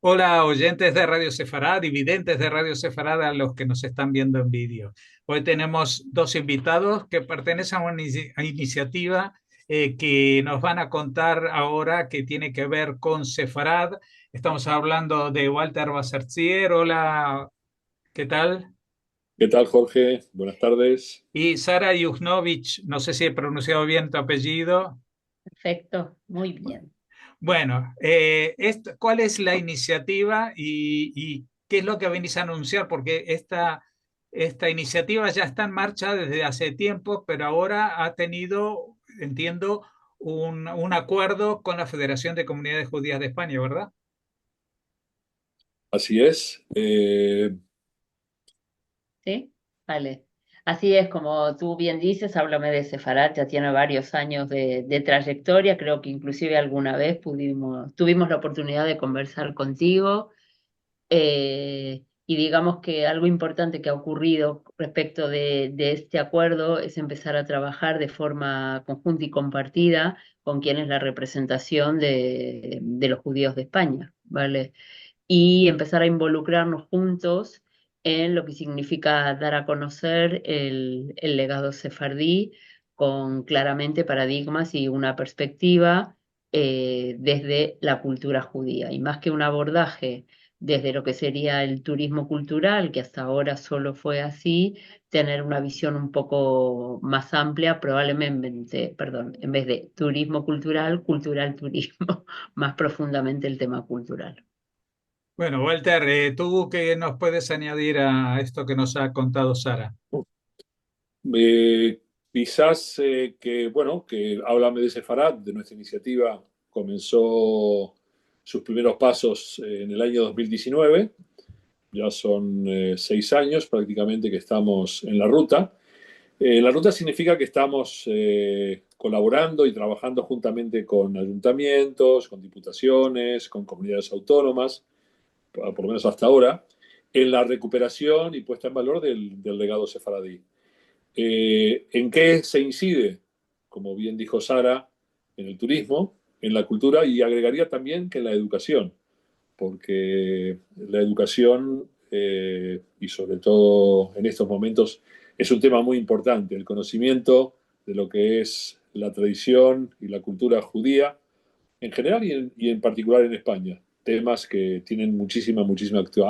Hola, oyentes de Radio Sefarad y videntes de Radio Sefarad a los que nos están viendo en vídeo. Hoy tenemos dos invitados que pertenecen a una iniciativa que nos van a contar ahora que tiene que ver con Sefarad. Estamos hablando de Walter Wasserzier. Hola, ¿qué tal? ¿Qué tal, Jorge? Buenas tardes. Y Sara Yujnovich, no sé si he pronunciado bien tu apellido. Perfecto, muy bien. Bueno, ¿cuál es la iniciativa y qué es lo que venís a anunciar? Porque esta iniciativa ya está en marcha desde hace tiempo, pero ahora ha tenido, entiendo, un acuerdo con la Federación de Comunidades Judías de España, ¿verdad? Así es. ¿Sí? Vale. Así es, como tú bien dices, Háblame de Sefarat ya tiene varios años de trayectoria, creo que inclusive alguna vez tuvimos la oportunidad de conversar contigo, y digamos que algo importante que ha ocurrido respecto de este acuerdo es empezar a trabajar de forma conjunta y compartida con quien es la representación de los judíos de España, ¿vale? Y empezar a involucrarnos juntos en lo que significa dar a conocer el legado sefardí con claramente paradigmas y una perspectiva desde la cultura judía. Y más que un abordaje desde lo que sería el turismo cultural, que hasta ahora solo fue así, tener una visión un poco más amplia, probablemente, perdón, en vez de turismo cultural, cultural turismo, más profundamente el tema cultural. Bueno, Walter, ¿tú qué nos puedes añadir a esto que nos ha contado Sara? Eh, Quizás que Háblame de Sefarad, de nuestra iniciativa, comenzó sus primeros pasos en el año 2019. Ya son 6 años prácticamente que estamos en la ruta. La ruta significa que estamos colaborando y trabajando juntamente con ayuntamientos, con diputaciones, con comunidades autónomas, por lo menos hasta ahora, en la recuperación y puesta en valor del legado sefaradí. ¿En qué se incide? Como bien dijo Sara, en el turismo, en la cultura y agregaría también que en la educación, porque la educación, y sobre todo en estos momentos, es un tema muy importante, el conocimiento de lo que es la tradición y la cultura judía en general y en particular en España. Temas que tienen muchísima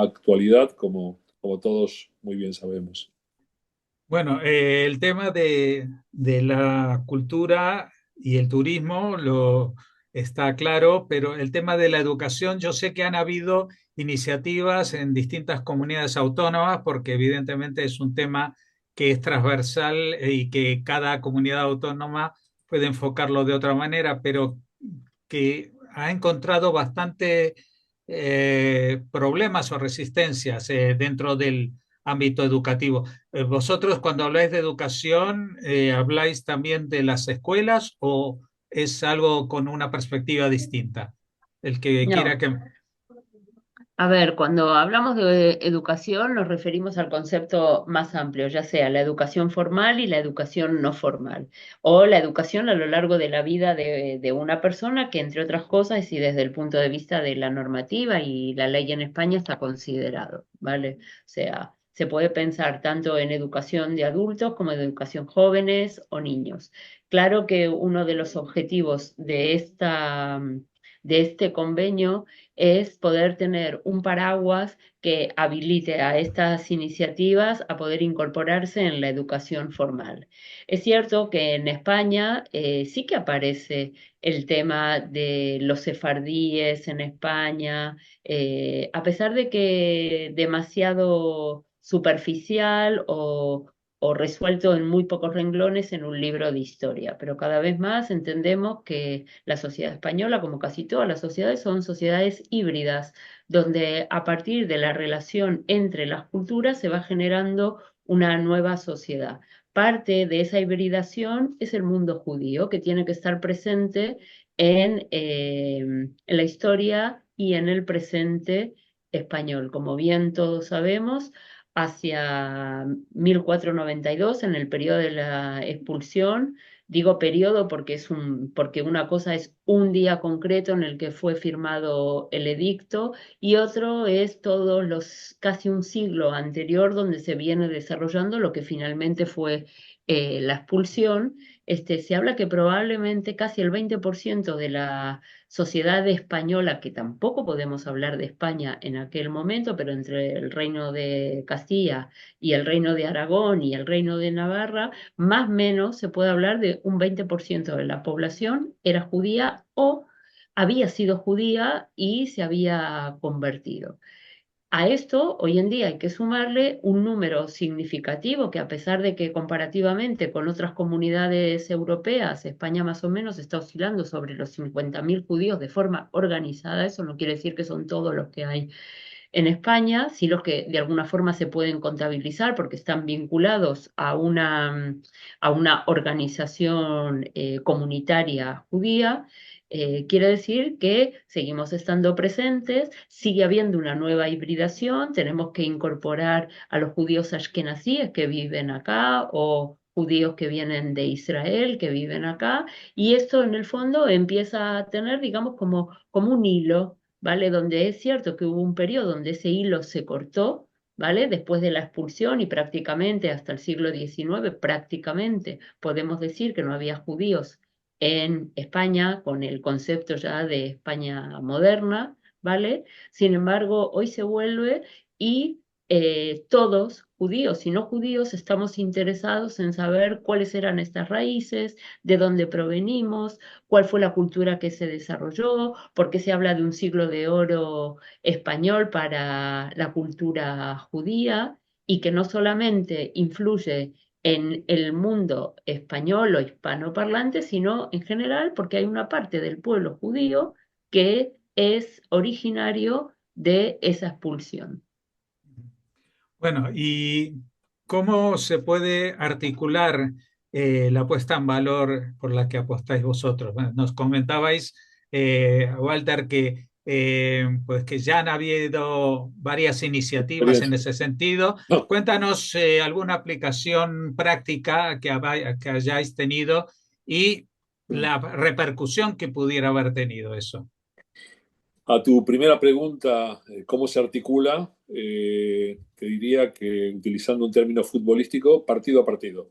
actualidad, como todos muy bien sabemos. Bueno, el tema de la cultura y el turismo lo está claro, pero el tema de la educación, yo sé que han habido iniciativas en distintas comunidades autónomas, porque evidentemente es un tema que es transversal y que cada comunidad autónoma puede enfocarlo de otra manera, pero que ha encontrado bastante problemas o resistencias dentro del ámbito educativo. ¿Vosotros cuando habláis de educación, habláis también de las escuelas o es algo con una perspectiva distinta? El que quiera No, que... a ver, cuando hablamos de educación nos referimos al concepto más amplio, ya sea la educación formal y la educación no formal, o la educación a lo largo de la vida de una persona que, entre otras cosas, y desde el punto de vista de la normativa y la ley en España está considerado, ¿vale? O sea, se puede pensar tanto en educación de adultos como en educación jóvenes o niños. Claro que uno de los objetivos de este convenio es poder tener un paraguas que habilite a estas iniciativas a poder incorporarse en la educación formal. Es cierto que en España sí que aparece el tema de los sefardíes en España, a pesar de que demasiado superficial o resuelto en muy pocos renglones en un libro de historia, pero cada vez más entendemos que la sociedad española, como casi todas las sociedades, son sociedades híbridas, donde a partir de la relación entre las culturas se va generando una nueva sociedad. Parte de esa hibridación es el mundo judío, que tiene que estar presente en la historia y en el presente español. Como bien todos sabemos, hacia 1492, en el periodo de la expulsión Digo periodo porque porque una cosa es un día concreto en el que fue firmado el edicto y otro es todos los casi un siglo anterior donde se viene desarrollando lo que finalmente fue la expulsión. Se habla que probablemente casi el 20% de la sociedad española, que tampoco podemos hablar de España en aquel momento, pero entre el Reino de Castilla y el Reino de Aragón y el Reino de Navarra, más o menos se puede hablar de un 20% de la población era judía o había sido judía y se había convertido. A esto, hoy en día hay que sumarle un número significativo que a pesar de que comparativamente con otras comunidades europeas, España más o menos está oscilando sobre los 50.000 judíos de forma organizada, eso no quiere decir que son todos los que hay en España, sí los que de alguna forma se pueden contabilizar porque están vinculados a una organización comunitaria judía, quiere decir que seguimos estando presentes, sigue habiendo una nueva hibridación, tenemos que incorporar a los judíos ashkenazíes que viven acá o judíos que vienen de Israel, que viven acá, y esto en el fondo empieza a tener, digamos, como un hilo, ¿vale? Donde es cierto que hubo un periodo donde ese hilo se cortó, ¿vale? Después de la expulsión y prácticamente hasta el siglo XIX, prácticamente podemos decir que no había judíos en España con el concepto ya de España moderna, ¿vale? Sin embargo, hoy se vuelve y todos, judíos y no judíos, estamos interesados en saber cuáles eran estas raíces, de dónde provenimos, cuál fue la cultura que se desarrolló, por qué se habla de un siglo de oro español para la cultura judía y que no solamente influye en el mundo español o hispanoparlante, sino en general porque hay una parte del pueblo judío que es originario de esa expulsión. Bueno, ¿y cómo se puede articular la puesta en valor por la que apostáis vosotros? Bueno, nos comentabais, Walter, que, pues que ya han habido varias iniciativas en Experiencia. ese sentido. No, Cuéntanos alguna aplicación práctica que hayáis tenido y la repercusión que pudiera haber tenido eso. a tu primera pregunta, ¿cómo se articula? Te diría que utilizando un término futbolístico, partido a partido.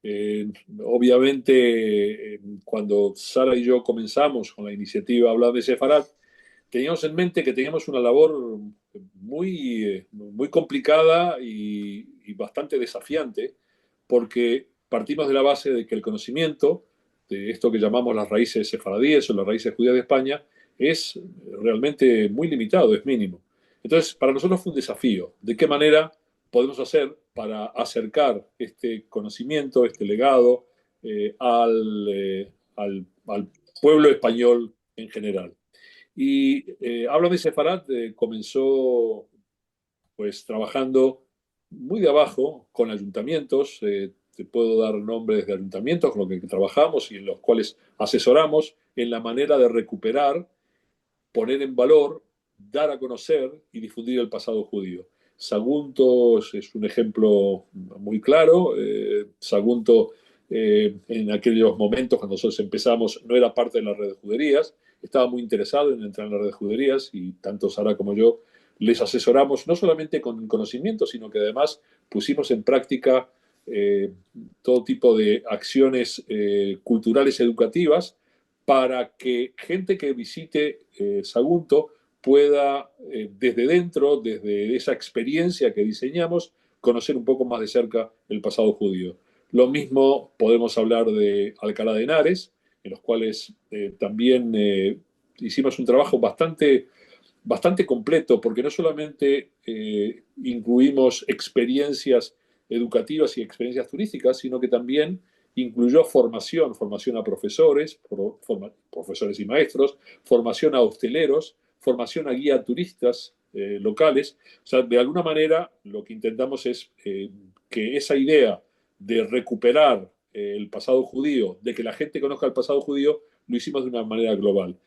Eh, Obviamente, cuando Sara y yo comenzamos con la iniciativa Hablar de Sefarat, teníamos en mente que teníamos una labor muy complicada y bastante desafiante, porque partimos de la base de que el conocimiento de esto que llamamos las raíces sefaradíes o las raíces judías de España es realmente muy limitado, es mínimo. Entonces, para nosotros fue un desafío. ¿De qué manera podemos hacer para acercar este conocimiento, este legado, al pueblo español en general? Y Háblame Separat comenzó pues trabajando muy de abajo con ayuntamientos. Te puedo dar nombres de ayuntamientos con los que trabajamos y en los cuales asesoramos en la manera de recuperar, poner en valor, dar a conocer y difundir el pasado judío. Sagunto es un ejemplo muy claro. Sagunto, en aquellos momentos cuando nosotros empezamos, no era parte de la red de juderías. Estaba muy interesado en entrar en la red de juderías y tanto Sara como yo les asesoramos no solamente con conocimiento, sino que además pusimos en práctica todo tipo de acciones culturales educativas para que gente que visite Sagunto pueda, desde dentro, desde esa experiencia que diseñamos, conocer un poco más de cerca el pasado judío. Lo mismo podemos hablar de Alcalá de Henares, en los cuales también hicimos un trabajo bastante completo, porque no solamente incluimos experiencias educativas y experiencias turísticas, sino que también incluyó formación a profesores, profesores y maestros, formación a hosteleros, formación a guía turistas locales. O sea, de alguna manera lo que intentamos es que esa idea de recuperar el pasado judío, de que la gente conozca el pasado judío, lo hicimos de una manera global.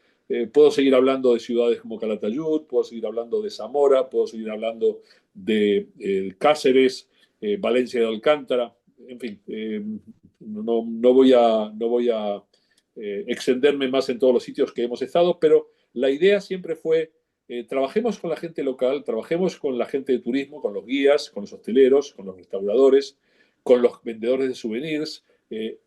Puedo seguir hablando de ciudades como Calatayud, puedo seguir hablando de Zamora, puedo seguir hablando de Cáceres, Valencia de Alcántara, en fin, no voy a extenderme más en todos los sitios que hemos estado, pero la idea siempre fue, trabajemos con la gente local, trabajemos con la gente de turismo, con los guías, con los hosteleros, con los restauradores, con los vendedores de souvenirs,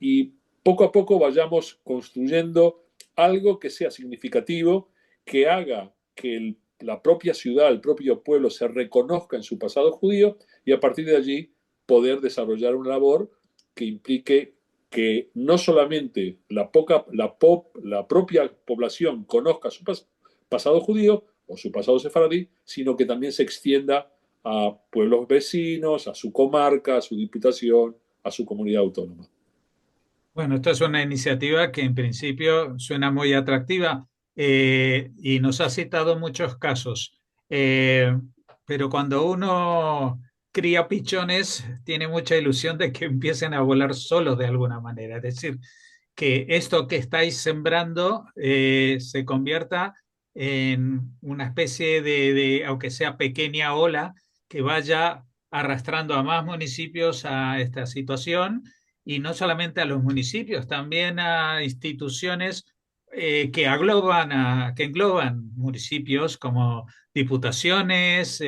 y poco a poco vayamos construyendo algo que sea significativo, que haga que la propia ciudad, el propio pueblo se reconozca en su pasado judío y a partir de allí poder desarrollar una labor que implique que no solamente la propia población conozca su pasado judío o su pasado sefaradí, sino que también se extienda a pueblos vecinos, a su comarca, a su diputación, a su comunidad autónoma. Bueno, esta es una iniciativa que en principio suena muy atractiva y nos ha citado muchos casos. Eh, pero cuando uno cría pichones, tiene mucha ilusión de que empiecen a volar solos de alguna manera. Es decir, que esto que estáis sembrando se convierta en una especie aunque sea pequeña ola, que vaya arrastrando a más municipios a esta situación y no solamente a los municipios, también a instituciones que engloban municipios como diputaciones,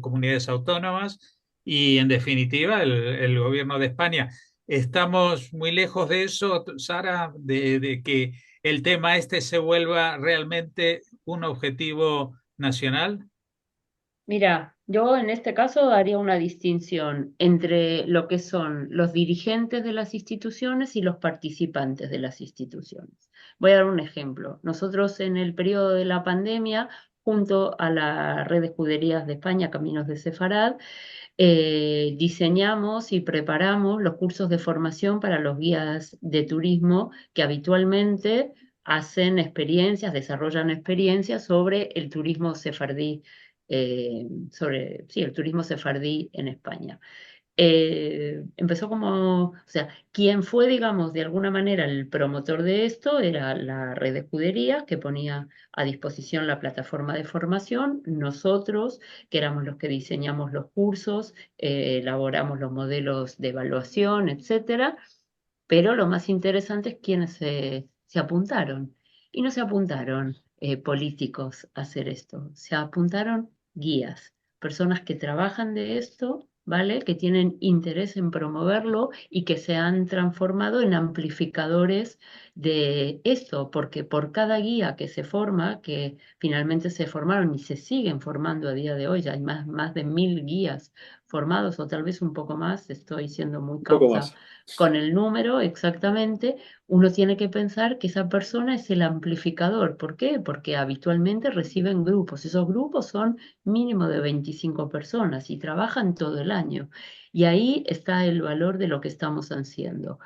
comunidades autónomas y, en definitiva, el gobierno de España. Estamos muy lejos de eso, Sara, de que el tema este se vuelva realmente un objetivo nacional. Mira, yo en este caso haría una distinción entre lo que son los dirigentes de las instituciones y los participantes de las instituciones. Voy a dar un ejemplo. Nosotros en el periodo de la pandemia, junto a la red de escuderías de España, Caminos de Sefarad, diseñamos y preparamos los cursos de formación para los guías de turismo que habitualmente hacen experiencias, desarrollan experiencias sobre el turismo sefardí, sí, el turismo sefardí en España. Empezó como, o sea, quien fue, digamos, de alguna manera el promotor de esto era la red de escuderías que ponía a disposición la plataforma de formación, nosotros, que éramos los que diseñamos los cursos, elaboramos los modelos de evaluación, etcétera, pero lo más interesante es quienes se apuntaron. Y no se apuntaron políticos a hacer esto, se apuntaron guías, personas que trabajan de esto, ¿vale? Que tienen interés en promoverlo y que se han transformado en amplificadores de esto, porque por cada guía que se forma, que finalmente se formaron y se siguen formando a día de hoy, ya hay más de 1000 guías formados o tal vez un poco más, estoy siendo muy Un poco cauta más. con el número exactamente, uno tiene que pensar que esa persona es el amplificador. ¿Por qué? Porque habitualmente reciben grupos. Esos grupos son mínimo de 25 personas y trabajan todo el año. Y ahí está el valor de lo que estamos haciendo.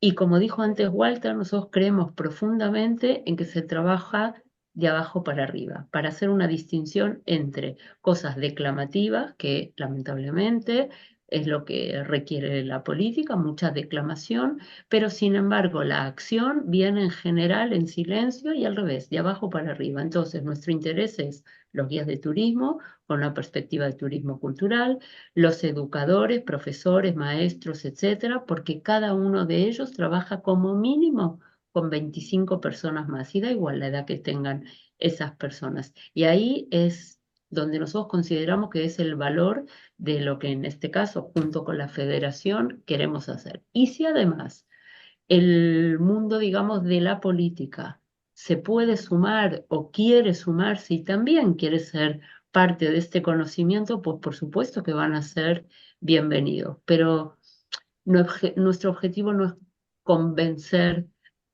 Y como dijo antes Walter, nosotros creemos profundamente en que se trabaja de abajo para arriba, para hacer una distinción entre cosas declamativas, que lamentablemente es lo que requiere la política, mucha declamación, pero sin embargo la acción viene en general en silencio y al revés, de abajo para arriba. Entonces, nuestro interés es los guías de turismo con una perspectiva de turismo cultural, los educadores, profesores, maestros, etcétera, porque cada uno de ellos trabaja como mínimo con 25 personas más y da igual la edad que tengan esas personas. Y ahí es donde nosotros consideramos que es el valor de lo que en este caso, junto con la federación, queremos hacer. Y si además el mundo, digamos, de la política se puede sumar o quiere sumar, si también quiere ser parte de este conocimiento, pues por supuesto que van a ser bienvenidos. Pero nuestro objetivo no es convencer,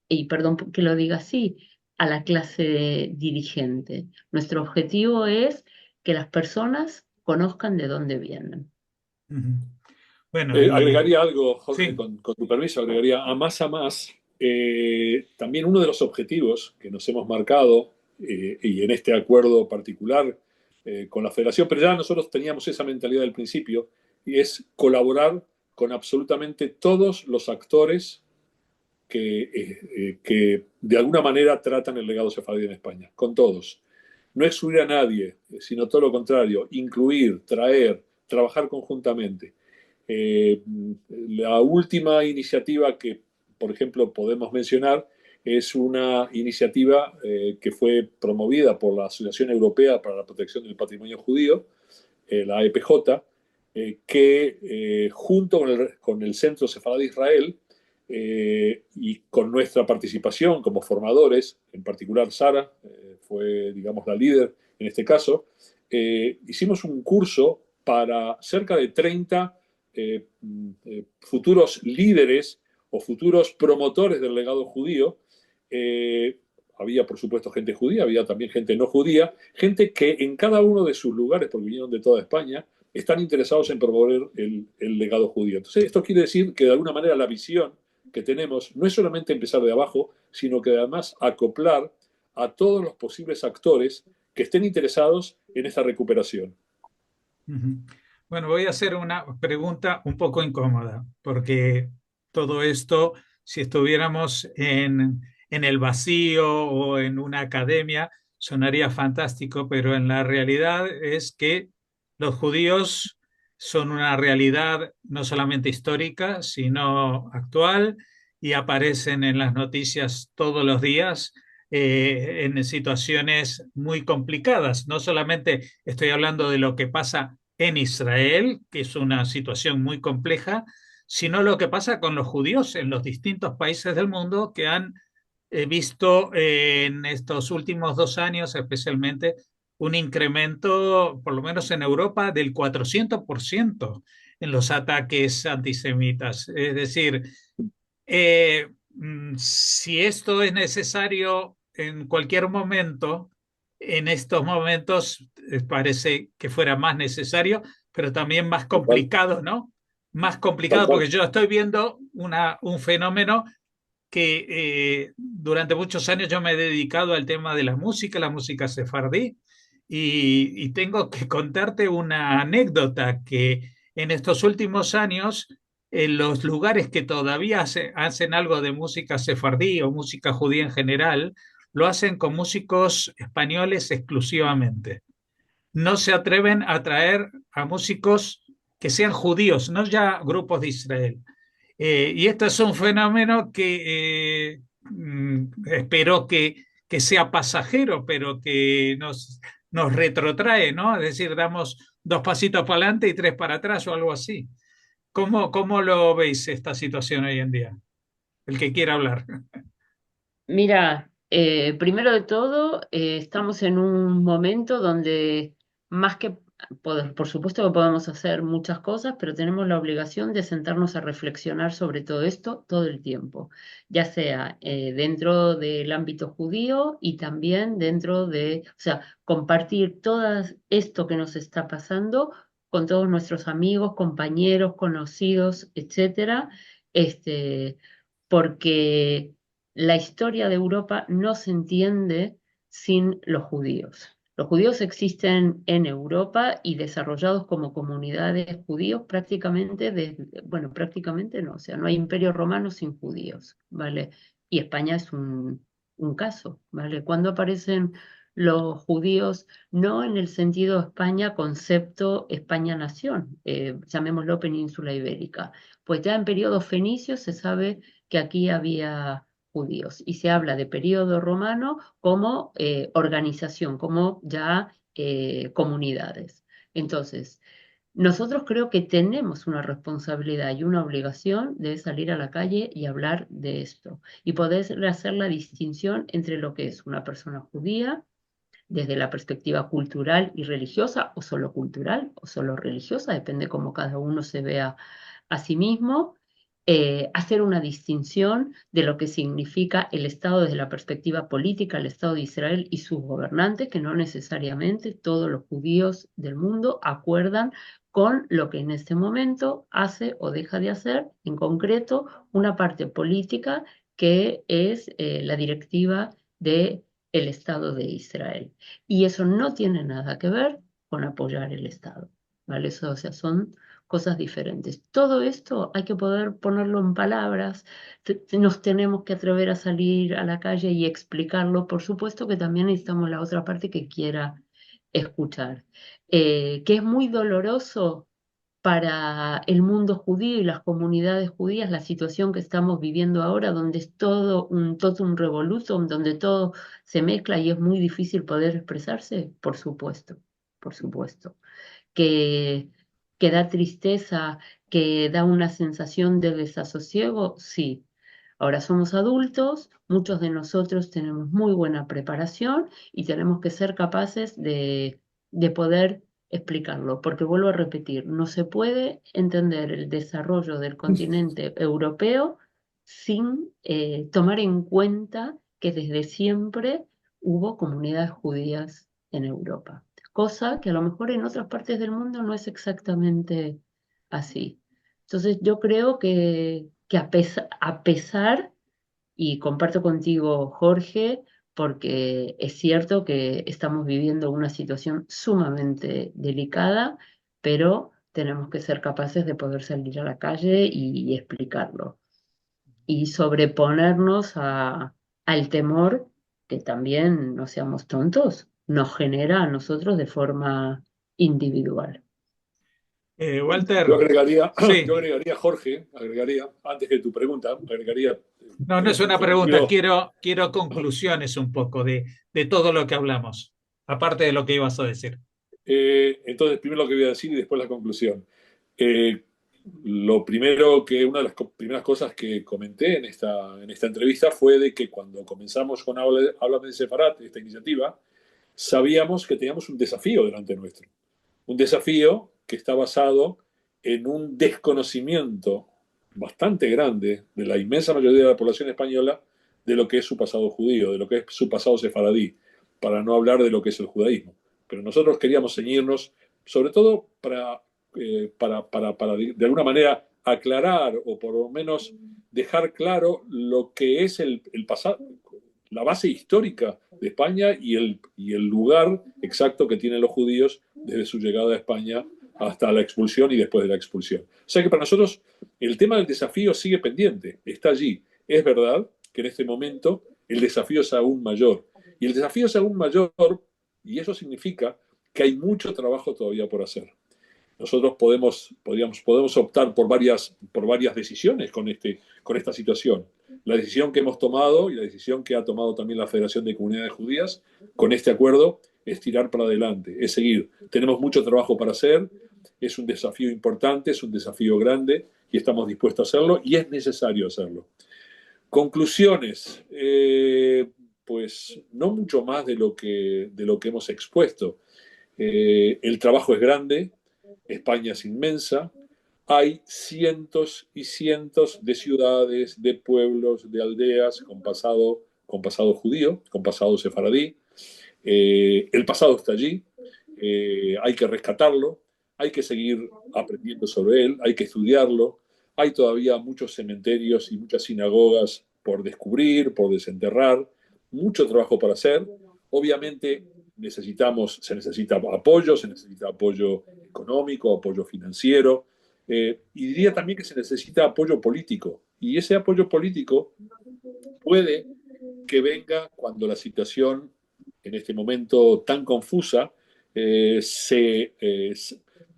y perdón que lo diga así, a la clase dirigente. Nuestro objetivo es que las personas conozcan de dónde vienen. Ujú. Bueno, y Agregaría algo, Jorge, sí. con tu permiso, agregaría a más. También uno de los objetivos que nos hemos marcado, y en este acuerdo particular con la federación, pero ya nosotros teníamos esa mentalidad del principio, y es colaborar con absolutamente todos los actores que de alguna manera tratan el legado sefardí en España, con todos. No excluir a nadie, sino todo lo contrario, incluir, traer, trabajar conjuntamente. La última iniciativa que, por ejemplo, podemos mencionar es una iniciativa que fue promovida por la Asociación Europea para la Protección del Patrimonio Judío, la AEPJ, que junto con el Centro Sefaradí de Israel y con nuestra participación como formadores, en particular Sara fue, digamos, la líder en este caso, hicimos un curso para cerca de 30 futuros líderes o futuros promotores del legado judío. Había, por supuesto, gente judía, había también gente no judía, gente que en cada uno de sus lugares, porque vinieron de toda España, están interesados en promover el legado judío. Entonces, esto quiere decir que de alguna manera la visión que tenemos no es solamente empezar de abajo, sino que además acoplar a todos los posibles actores que estén interesados en esta recuperación. Ujú. Bueno, voy a hacer una pregunta un poco incómoda, porque todo esto, si estuviéramos en el vacío o en una academia, sonaría fantástico, pero en la realidad es que los judíos son una realidad no solamente histórica, sino actual y aparecen en las noticias todos los días en situaciones muy complicadas. No solamente estoy hablando de lo que pasa en Israel, que es una situación muy compleja, sino lo que pasa con los judíos en los distintos países del mundo que han visto en estos últimos 2 años especialmente un incremento, por lo menos en Europa, del 400% en los ataques antisemitas. Es decir, si esto es necesario en cualquier momento, en estos momentos parece que fuera más necesario, pero también más Tal cual, complicado, ¿no? Más tal complicado cual. porque yo estoy viendo un fenómeno que durante muchos años yo me he dedicado al tema de la música sefardí, y tengo que contarte una anécdota que en estos últimos años, en los lugares que todavía hacen algo de música sefardí o música judía en general, lo hacen con músicos españoles exclusivamente. No se atreven a traer a músicos que sean judíos, no ya grupos de Israel. Y esto es un fenómeno que espero que sea pasajero, pero que nos retrotrae, ¿no? Es decir, damos 2 pasitos para adelante y 3 para atrás o algo así. ¿Cómo lo veis esta situación hoy en día? El que quiera hablar. Mira, primero de todo, estamos en un momento donde más que por supuesto que podemos hacer muchas cosas, pero tenemos la obligación de sentarnos a reflexionar sobre todo esto todo el tiempo, ya sea dentro del ámbito judío y también dentro de, o sea, compartir todo esto que nos está pasando con todos nuestros amigos, compañeros, conocidos, etcétera, este, porque la historia de Europa no se entiende sin los judíos. Los judíos existen en Europa y desarrollados como comunidades judíos prácticamente desde, bueno, prácticamente no, o sea, no hay imperio romano sin judíos, ¿vale? Y España es un caso, ¿vale? Cuando aparecen los judíos, no en el sentido España, concepto España-nación, llamémoslo península ibérica, pues ya en periodos fenicios se sabe que aquí había judíos y se habla de periodo romano como organización, como ya comunidades. Entonces, nosotros creo que tenemos una responsabilidad y una obligación de salir a la calle y hablar de esto y poder hacer la distinción entre lo que es una persona judía desde la perspectiva cultural y religiosa, o solo cultural, o solo religiosa, depende cómo cada uno se vea a sí mismo, hacer una distinción de lo que significa el Estado desde la perspectiva política, el Estado de Israel y sus gobernantes, que no necesariamente todos los judíos del mundo acuerdan con lo que en este momento hace o deja de hacer, en concreto, una parte política que es la directiva de el Estado de Israel. Y eso no tiene nada que ver con apoyar el Estado, ¿vale? Eso, o sea, son cosas diferentes. Todo esto hay que poder ponerlo en palabras, nos tenemos que atrever a salir a la calle y explicarlo. Por supuesto que también necesitamos la otra parte que quiera escuchar. Que es muy doloroso, para el mundo judío y las comunidades judías la situación que estamos viviendo ahora, donde es todo un revolutum, donde todo se mezcla y es muy difícil poder expresarse? Por supuesto. Que, que da tristeza, que da una sensación de desasosiego, sí. Ahora somos adultos, muchos de nosotros tenemos muy buena preparación y tenemos que ser capaces de poder explicarlo, porque vuelvo a repetir, no se puede entender el desarrollo del continente europeo sin tomar en cuenta que desde siempre hubo comunidades judías en Europa, cosa que a lo mejor en otras partes del mundo no es exactamente así. Entonces yo creo que a pesar, y comparto contigo, Jorge, porque es cierto que estamos viviendo una situación sumamente delicada, pero tenemos que ser capaces de poder salir a la calle y explicarlo y sobreponernos al temor que también, no seamos tontos, nos genera a nosotros de forma individual. Yo Walter, agregaría, yo sí, agregaría, Jorge, agregaría, antes de tu pregunta, agregaría, no, no es una se me pregunta, ocurrió, quiero conclusiones un poco de todo lo que hablamos, aparte de lo que ibas a decir. entonces primero lo que voy a decir y después la conclusión. Eh, lo primero que, una de las primeras cosas que comenté en esta entrevista fue de que cuando comenzamos con Háblame de Sefarat, esta iniciativa, sabíamos que teníamos un desafío delante nuestro. Un desafío que está basado en un desconocimiento bastante grande de la inmensa mayoría de la población española de lo que es su pasado judío, de lo que es su pasado sefaradí, para no hablar de lo que es el judaísmo. Pero nosotros queríamos ceñirnos, sobre todo para de alguna manera aclarar o por lo menos dejar claro lo que es el pasado, la base histórica de España y el lugar exacto que tienen los judíos desde su llegada a España hasta la expulsión y después de la expulsión. O sea que para nosotros el tema del desafío sigue pendiente, está allí. Es verdad que en este momento el desafío es aún mayor. Y el desafío es aún mayor y eso significa que hay mucho trabajo todavía por hacer. Nosotros podemos optar por varias decisiones con esta situación. La decisión que hemos tomado y la decisión que ha tomado también la Federación de Comunidades Judías con este acuerdo es tirar para adelante, es seguir. Tenemos mucho trabajo para hacer, es un desafío importante, es un desafío grande y estamos dispuestos a hacerlo y es necesario hacerlo. Conclusiones, pues no mucho más de lo que hemos expuesto. El trabajo es grande, España es inmensa, hay cientos y cientos de ciudades, de pueblos, de aldeas con pasado judío, con pasado sefaradí. El pasado está allí, hay que rescatarlo, hay que seguir aprendiendo sobre él, hay que estudiarlo. Hay todavía muchos cementerios y muchas sinagogas por descubrir, por desenterrar, mucho trabajo para hacer. Obviamente se necesita apoyo económico, apoyo financiero, y diría también que se necesita apoyo político. Y ese apoyo político puede que venga cuando la situación en este momento tan confusa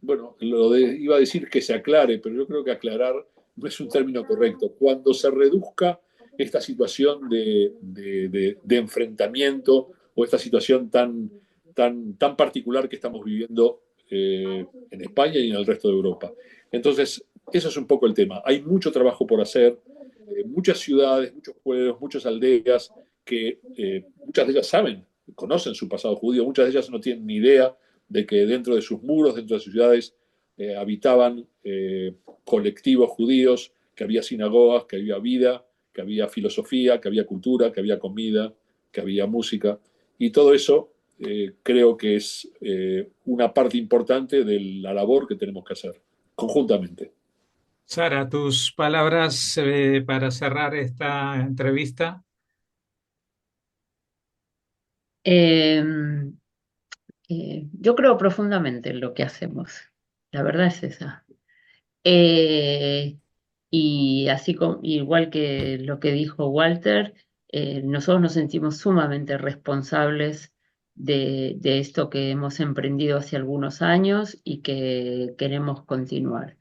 bueno, iba a decir que se aclare, pero yo creo que aclarar no es un término correcto. Cuando se reduzca esta situación de enfrentamiento o esta situación tan particular que estamos viviendo en España y en el resto de Europa. Entonces, eso es un poco el tema. Hay mucho trabajo por hacer, muchas ciudades, muchos pueblos, muchas aldeas que muchas de ellas saben, conocen su pasado judío, muchas de ellas no tienen ni idea de que dentro de sus muros, dentro de sus ciudades, habitaban colectivos judíos, que había sinagogas, que había vida, que había filosofía, que había cultura, que había comida, que había música. Y todo eso creo que es una parte importante de la labor que tenemos que hacer conjuntamente. Sara, tus palabras para cerrar esta entrevista. Eh, yo creo profundamente en lo que hacemos. La verdad es esa. Eh, y así como, igual que lo que dijo Walter, nosotros nos sentimos sumamente responsables de esto que hemos emprendido hace algunos años y que queremos continuar.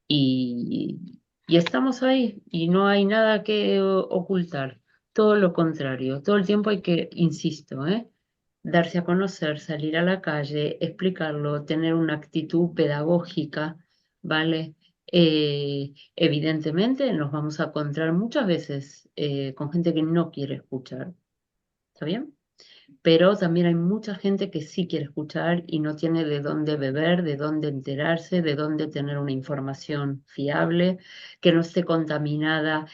Y estamos ahí y no hay nada que ocultar, todo lo contrario, todo el tiempo hay que, insisto, darse a conocer, salir a la calle, explicarlo, tener una actitud pedagógica, ¿vale? Evidentemente nos vamos a encontrar muchas veces con gente que no quiere escuchar, ¿está bien? Pero también hay mucha gente que sí quiere escuchar y no tiene de dónde beber, de dónde enterarse, de dónde tener una información fiable, que no esté contaminada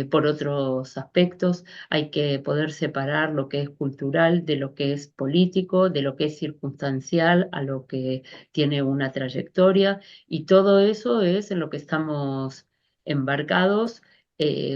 por otros aspectos. Hay que poder separar lo que es cultural de lo que es político, de lo que es circunstancial a lo que tiene una trayectoria. Y todo eso es en lo que estamos embarcados,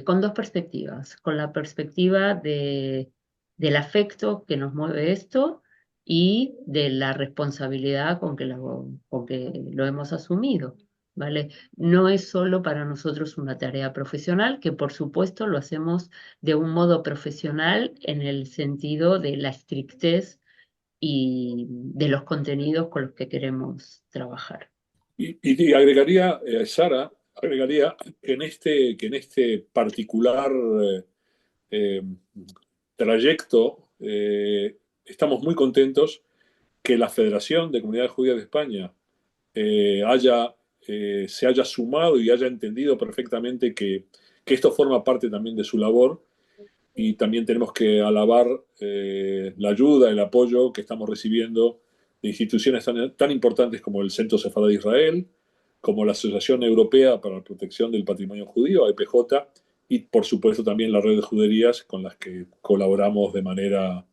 con dos perspectivas, con la perspectiva del afecto que nos mueve esto y de la responsabilidad con que lo hemos asumido, ¿vale? No es solo para nosotros una tarea profesional, que por supuesto lo hacemos de un modo profesional en el sentido de la estrictez y de los contenidos con los que queremos trabajar. Y agregaría, Sara, agregaría que en este particular eh, trayecto estamos muy contentos que la Federación de Comunidades Judías de España se haya sumado y haya entendido perfectamente que esto forma parte también de su labor y también tenemos que alabar la ayuda, el apoyo que estamos recibiendo de instituciones tan importantes como el Centro Sefardí de Israel, como la Asociación Europea para la Protección del Patrimonio Judío, AEPJ, y por supuesto también la red de juderías con las que colaboramos de manera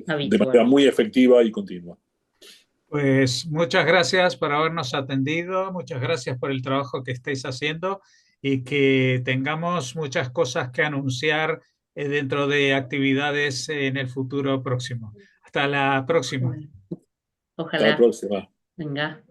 Habitual. muy efectiva y continua. Pues muchas gracias por habernos atendido, muchas gracias por el trabajo que estáis haciendo y que tengamos muchas cosas que anunciar dentro de actividades en el futuro próximo. Hasta la próxima. Bueno, Hasta la ojalá, próxima. venga.